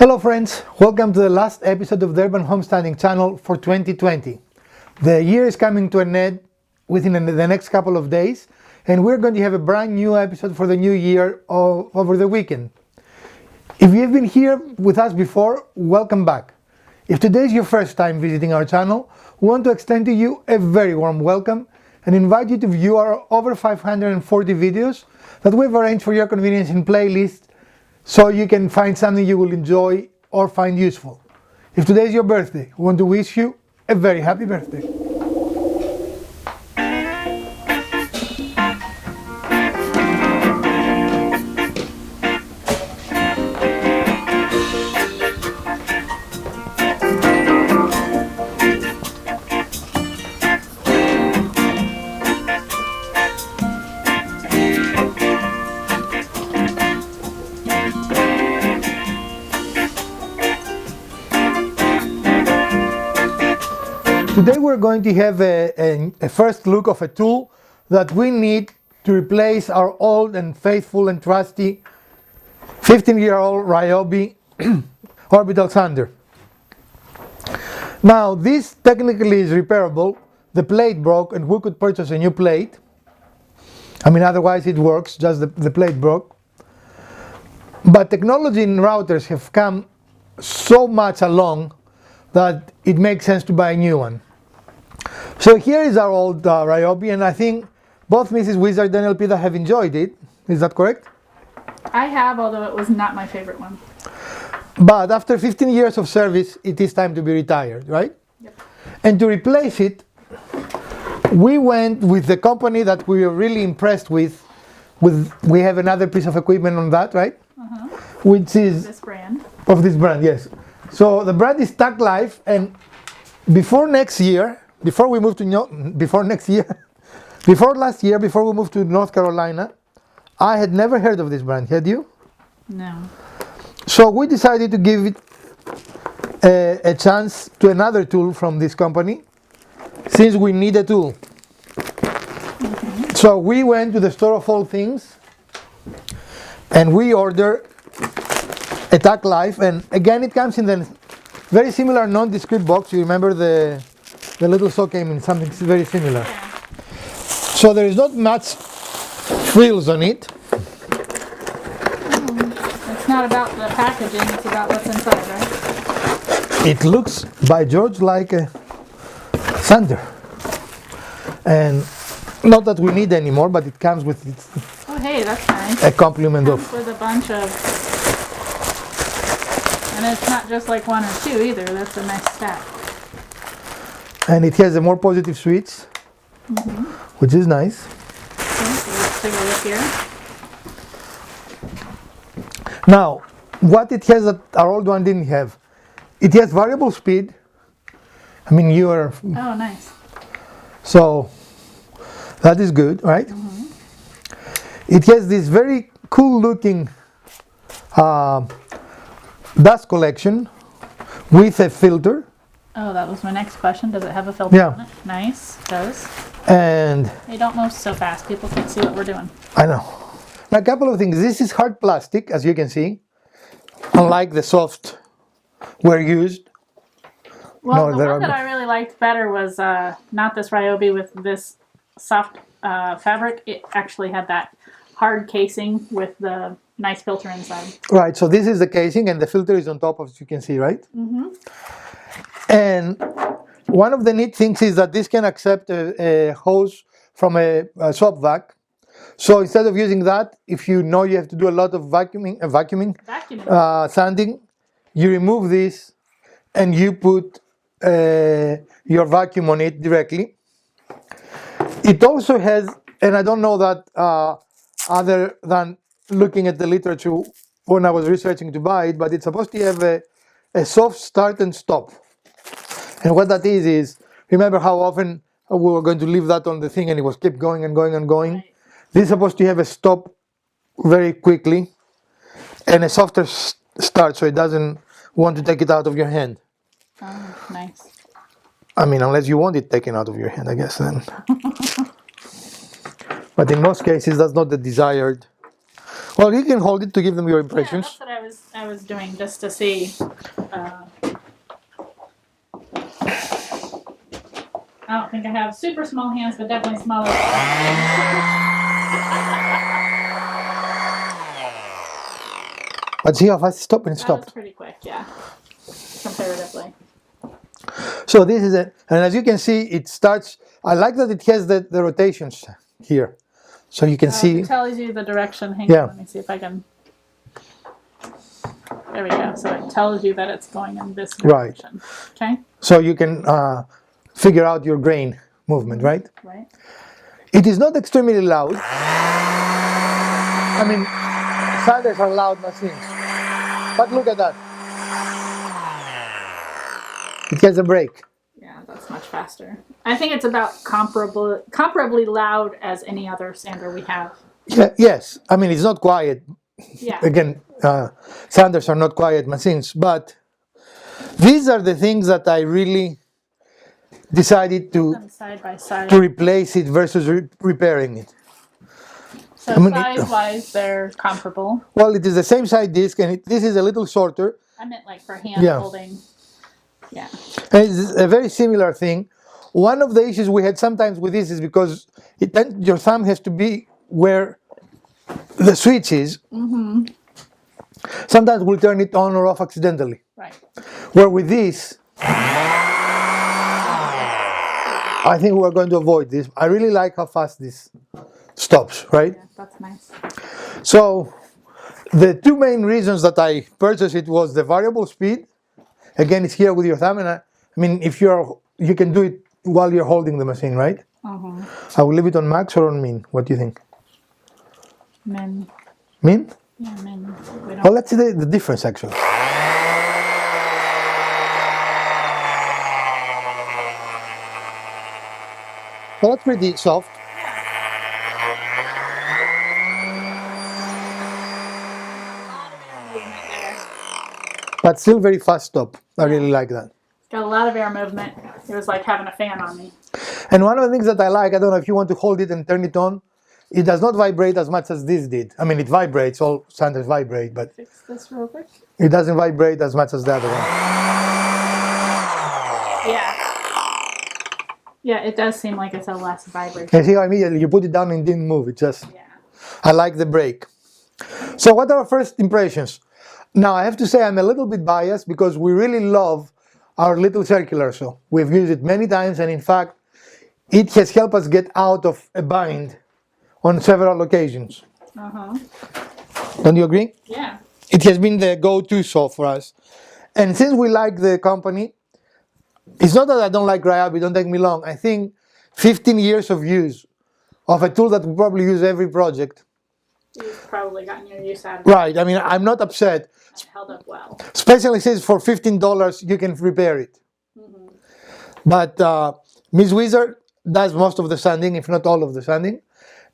Hello friends, welcome to the last episode of the Urban Homesteading channel for 2020. The year is coming to an end within the next couple of days, and we're going to have a brand new episode for the new year over the weekend. If you've been here with us before, welcome back. If today is your first time visiting our channel, we want to extend to you a very warm welcome and invite you to view our over 540 videos that we've arranged for your convenience in playlists, so you can find something you will enjoy or find useful. If today is your birthday, we want to wish you a very happy birthday. Today we're going to have a first look of a tool that we need to replace our old and faithful and trusty 15-year-old Ryobi orbital sander. Now this technically is repairable. The plate broke and we could purchase a new plate. Otherwise it works, just the plate broke. But technology in routers have come so much along that it makes sense to buy a new one. So here is our old Ryobi, and I think both Mrs. Wizard and LP have enjoyed it. Is that correct? I have, although it was not my favorite one. But after 15 years of service, it is time to be retired, right? Yep. And to replace it, we went with the company that we were really impressed with. We have another piece of equipment on that, right? Uh-huh. Which is this brand. Of this brand, yes. So the brand is TACKLife, and before last year, before we moved to North Carolina, I had never heard of this brand. Had you? No. So we decided to give it a chance to another tool from this company, since we need a tool. Mm-hmm. So we went to the store of all things, and we ordered a TACKLife, and again it comes in the very similar nondescript box. You remember the little saw came in something very similar. Yeah. So there is not much frills on it. It's not about the packaging, it's about what's inside, right? It looks, by George, like a sander. And not that we need anymore, but it comes with Oh hey, that's nice. a complement It comes of... with a bunch of... And it's not just like one or two either, that's a nice stack. And it has a more positive switch, mm-hmm. which is nice. Okay, so let's take a look here. Now, what it has that our old one didn't have, it has variable speed. Oh, nice. So, that is good, right? Mm-hmm. It has this very cool looking dust collection with a filter. Oh, that was my next question. Does it have a filter on it? Nice, it does. And Hey, don't move so fast. People can't see what we're doing. I know. Now, a couple of things. This is hard plastic, as you can see, unlike the soft were used. Well, the one that I really liked better was not this Ryobi with this soft fabric. It actually had that hard casing with the nice filter inside. Right, so this is the casing and the filter is on top, as you can see, right? Mm-hmm. And one of the neat things is that this can accept a hose from a soap vac. So instead of using that, if you know you have to do a lot of sanding, you remove this and you put your vacuum on it directly. It also has, and I don't know that other than looking at the literature when I was researching to buy it, but it's supposed to have a soft start and stop. And what that is remember how often we were going to leave that on the thing and it was kept going and going and going? Right. This is supposed to have a stop very quickly and a softer start, so it doesn't want to take it out of your hand. Oh, nice. Unless you want it taken out of your hand, I guess then. But in most cases, that's not the desired Well, you can hold it to give them your impressions. Yeah, that's what I was doing just to see. I don't think I have super small hands, but definitely smaller. But see how fast it stopped and it That stopped. was pretty quick, yeah, comparatively. So this is it, and as you can see, it starts. I like that it has the rotations here, so you can see. It tells you the direction. Hang on, let me see if I can. There we go. So it tells you that it's going in this direction. Right. Okay. So you can figure out your grain movement, right? Right. It is not extremely loud. I mean, sanders are loud machines, but look at that. It has a brake. Yeah, that's much faster. I think it's about comparably loud as any other sander we have. Yeah, yes, I mean it's not quiet. Yeah. Again, sanders are not quiet machines, but these are the things that I really decided to side by side. To replace it versus repairing it. So size-wise, they're comparable. Well, it is the same side disc, and this is a little shorter. I meant like for hand holding. Yeah. And it's a very similar thing. One of the issues we had sometimes with this is because your thumb has to be where the switch is. Mm-hmm. Sometimes we'll turn it on or off accidentally. Right. Where with this, I think we're going to avoid this. I really like how fast this stops, right? Yeah, that's nice. So the two main reasons that I purchased it was the variable speed. Again, it's here with your thumb, and I mean, if you can do it while you're holding the machine, right? Uh-huh. I will leave it on max or on min. What do you think? Min. Min? Yeah, min. Well, let's see the difference actually. Well, that's pretty soft. But still very fast stop. I really like that. Got a lot of air movement. It was like having a fan on me. And one of the things that I like, I don't know if you want to hold it and turn it on, it does not vibrate as much as this did. I mean, it vibrates, all sanders vibrate, but fix this real quick. It doesn't vibrate as much as the other one. Yeah. Yeah, it does seem like it's a less vibration. And see how immediately you put it down and it didn't move. It just, yeah. I like the brake. So what are our first impressions? Now, I have to say I'm a little bit biased because we really love our little circular saw. We've used it many times, and in fact, it has helped us get out of a bind on several occasions. Uh-huh. Don't you agree? Yeah. It has been the go-to saw for us. And since we like the company, it's not that I don't like Ryobi, don't take me wrong. I think 15 years of use of a tool that we probably use every project. You've probably gotten your use out of it. Right, I mean, I'm not upset. It held up well. Especially since for $15 you can repair it. Mm-hmm. But Ms. Wizard does most of the sanding, if not all of the sanding.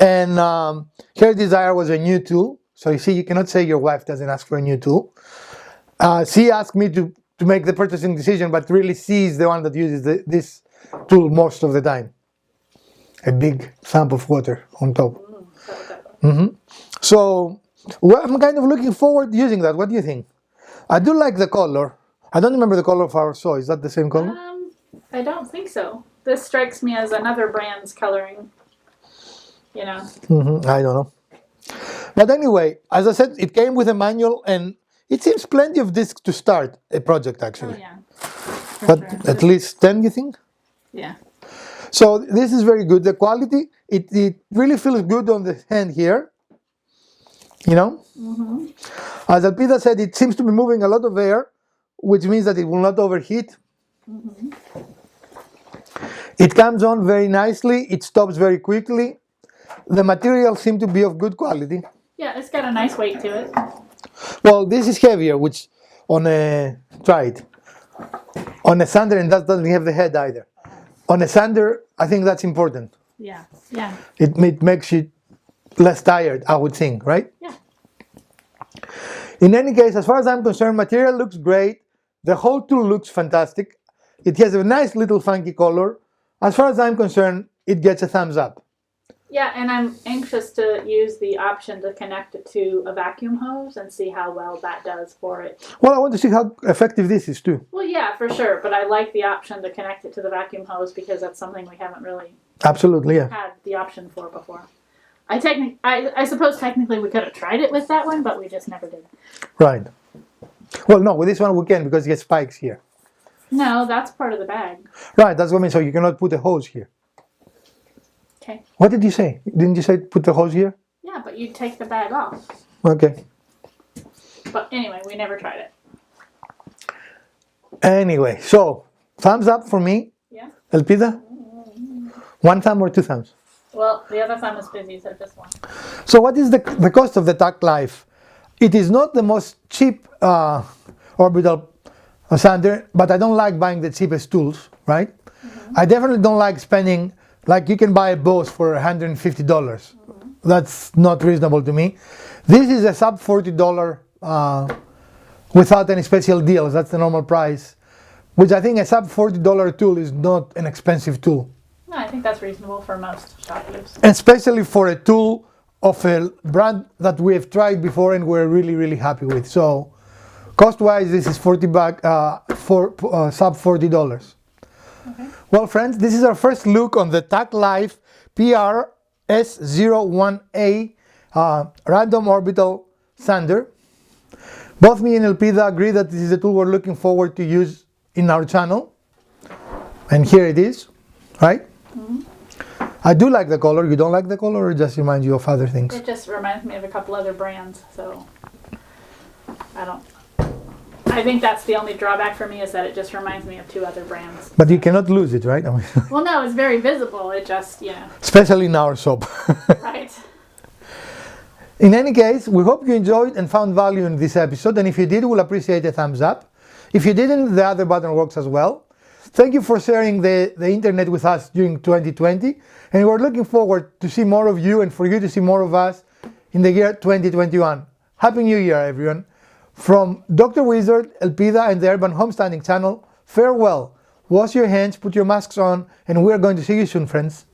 And her desire was a new tool. So you see, you cannot say your wife doesn't ask for a new tool. She asked me to make the purchasing decision, but really she's the one that uses this tool most of the time. A big thump of water on top. Mm-hmm. So well, I'm kind of looking forward to using that. What do you think? I do like the color. I don't remember the color of our saw. Is that the same color? I don't think so. This strikes me as another brand's coloring. You know. Mm-hmm. I don't know. But anyway, as I said, it came with a manual, and it seems plenty of discs to start a project actually. Oh yeah. But sure. At least 10, you think? Yeah. So this is very good. The quality, it really feels good on the hand here. You know? Mm-hmm. As Alpida said, it seems to be moving a lot of air, which means that it will not overheat. Mm-hmm. It comes on very nicely. It stops very quickly. The materials seem to be of good quality. Yeah, it's got a nice weight to it. Well, this is heavier, which on a, try it. On a sander, and that doesn't have the head either. On a sander, I think that's important. Yeah, yeah. It makes you less tired, I would think, right? Yeah. In any case, as far as I'm concerned, material looks great. The whole tool looks fantastic. It has a nice little funky color. As far as I'm concerned, it gets a thumbs up. Yeah, and I'm anxious to use the option to connect it to a vacuum hose and see how well that does for it. Well, I want to see how effective this is too. Well, yeah, for sure, but I like the option to connect it to the vacuum hose because that's something we haven't really Absolutely, yeah. had the option for before. I suppose technically we could have tried it with that one, but we just never did. Right. Well, no, with this one we can because it gets spikes here. No, that's part of the bag. Right, that's what I mean. So you cannot put a hose here. Okay. What did you say? Didn't you say put the hose here? Yeah, but you take the bag off. Okay. But anyway, we never tried it. Anyway, so thumbs up for me. Yeah. Elpida? 1 thumb or 2 thumbs? Well, the other thumb is busy, so just one. So what is the cost of the TACKLife? It is not the most cheap orbital sander, but I don't like buying the cheapest tools, right? I definitely don't like spending, like you can buy a Bose for $150. That's not reasonable to me. This is a sub $40 without any special deals. That's the normal price, which I think a sub $40 tool is not an expensive tool. No, I think that's reasonable for most shop use. Especially for a tool of a brand that we have tried before and we're really, really happy with. So cost-wise, this is sub $40. Okay. Well, friends, this is our first look on the TACKLife PRS01A Random Orbital Sander. Both me and Elpida agree that this is a tool we're looking forward to use in our channel. And here it is, right? I do like the color. You don't like the color, or it just reminds you of other things? It just reminds me of a couple other brands, so I think that's the only drawback for me is that it just reminds me of 2 other brands. But you cannot lose it, right? I mean, well, no, it's very visible. It just, especially in our soap. Right. In any case, we hope you enjoyed and found value in this episode, and if you did, we'll appreciate a thumbs up. If you didn't, the other button works as well. Thank you for sharing the internet with us during 2020, and we're looking forward to see more of you and for you to see more of us in the year 2021. Happy New Year, everyone. From Dr. Wizard, Elpida, and the Urban Homesteading channel, farewell. Wash your hands, put your masks on, and we're going to see you soon, friends.